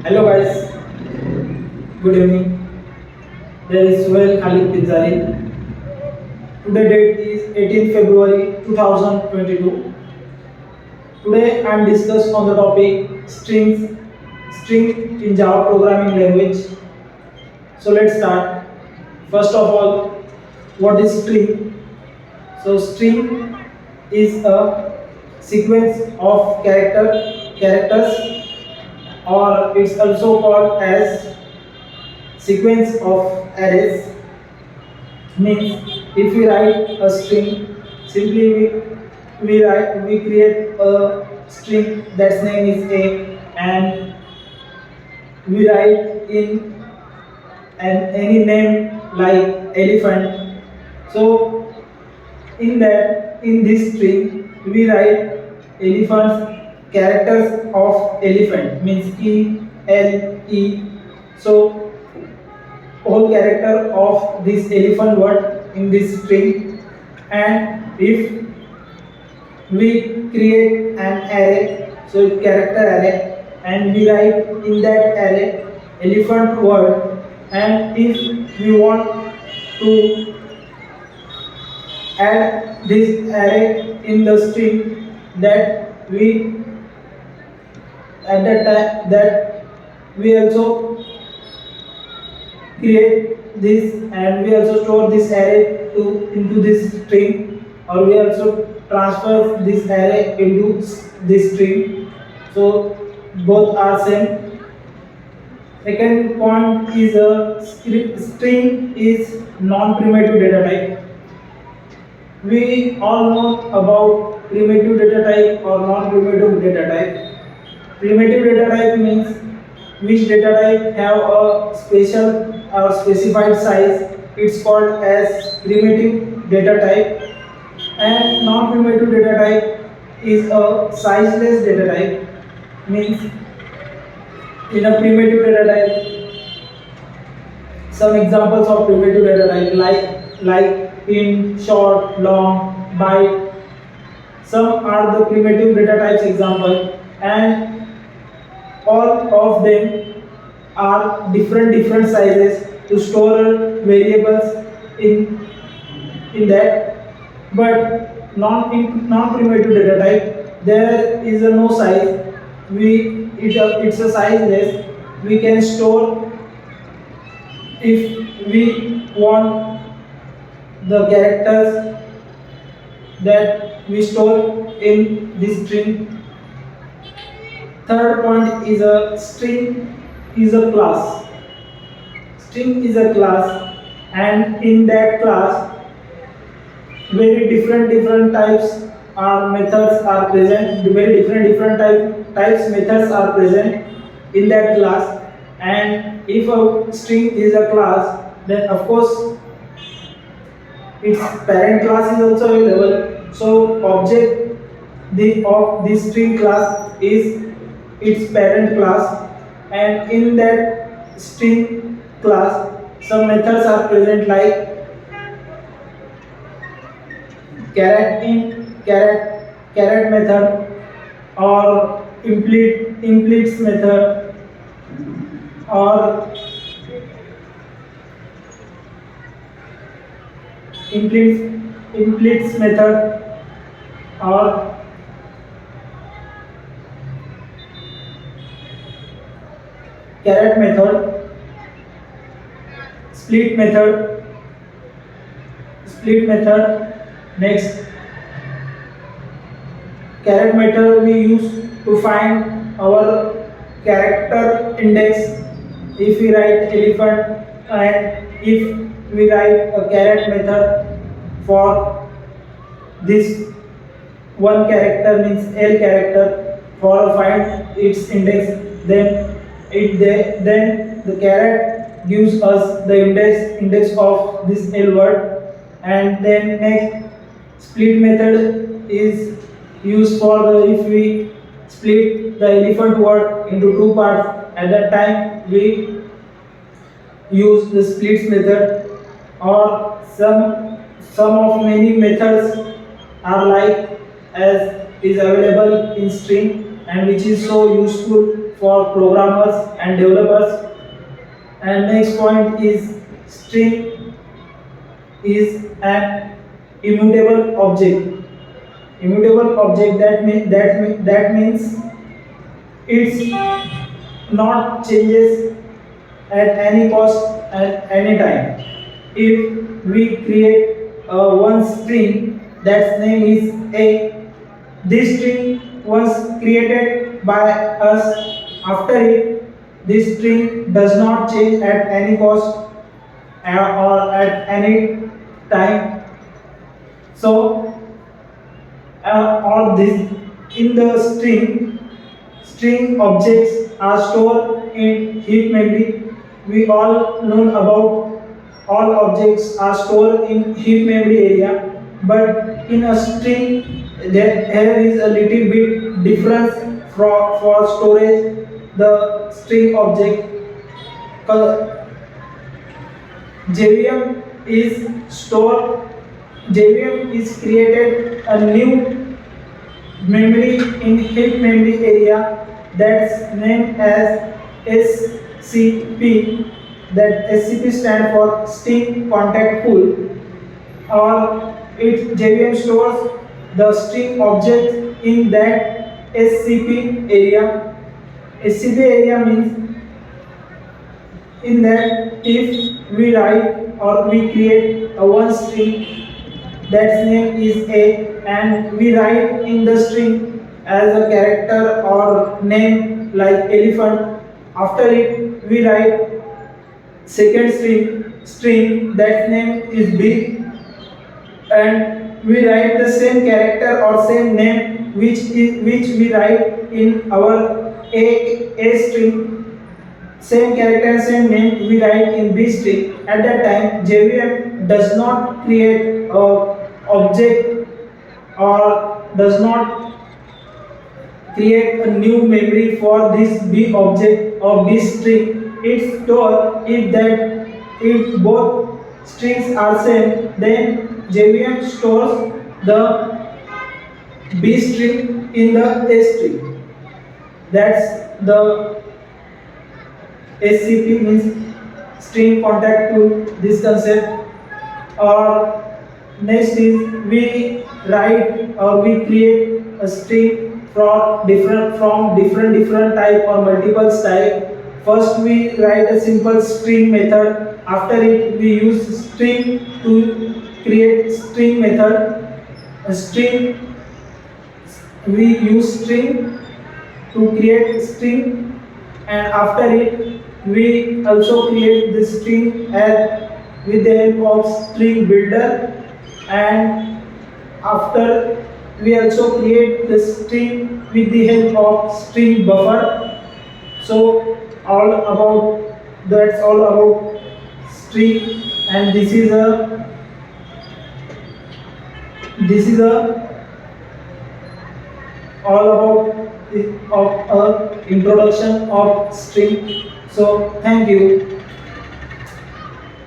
Hello guys, good evening. There is Suhail Khalid Pinzari. Today date is 18th February 2022. Today I am discuss on the topic string in Java programming language. So let's start. First of all, what is string? So string is a sequence of characters, or it's also called as sequence of arrays. Means if we write a string, simply we create a string that's name is a, and we write in any name like elephant. So in this string we write elephant's characters of elephant, means E L E. So whole character of this elephant word in this string, and if we create an array, so character array, and we write in that array elephant word, and if we want to add this array in the string, that we at that time that we also create this, and we also store this array into this string, or we also transfer this array into this string. So both are same. Second point is a string is non-primitive data type. We all know about primitive data type or non-primitive data type. Primitive data type means which data type have a special or specified size. It's called as primitive data type. And non-primitive data type is a sizeless data type. Means in a primitive data type, some examples of primitive data type like int, short, long, byte. Some are the primitive data types example, and all of them are different sizes to store variables in that. But non primitive data type, there is a no size. It's a sizeless. We can store if we want the characters that we store in this string. Third point is a string is a class. String is a class, and in that class very different types are methods are present. Very different types methods are present in that class. And if a string is a class, then of course its parent class is also available. So object of this string class is its parent class, and in that string class some methods are present like caret method, or impletes method, or impletes method, or caret method, split method, next caret method we use to find our character index. If we write elephant, and if we write a caret method for this one character, means L character, for find its index, then the caret gives us the index of this L word. And then next split method is used for the if we split the elephant word into two parts, at that time we use the splits method. Or some of many methods are like as is available in string, and which is so useful for programmers and developers. And next point is string is an immutable object. Immutable object, that means it's not changes at any cost at any time. If we create one string, that name is a. This string was created by us. After it, this string does not change at any cost or at any time. So, or this in the string objects are stored in heap memory. We all know about all objects are stored in heap memory area, but in a string there is a little bit difference for storage. The string object JVM is stored. JVM is created a new memory in heap memory area that's named as SCP. That SCP stands for string contact pool, or it JVM stores the string object in that SCP area. SCP area means in that if we write or we create a one string, that name is A, and we write in the string as a character or name like elephant. After it we write second string that name is B, and we write the same character or same name which we write in our A string. Same character, same name we write in B string. At that time, JVM does not create a object or does not create a new memory for this B object or B string. It stores if both strings are same, then JVM stores the B string in the A string. That's the SCP means string contact pool. This concept. Or next is we write or we create a string from different type or multiple type. First we write a simple string method. After it we use string to create string method. A string we use string to create string, and after it we also create the string with the help of string builder, and after we also create the string with the help of string buffer. So that's all about string, and this is a all about introduction of string. So thank you.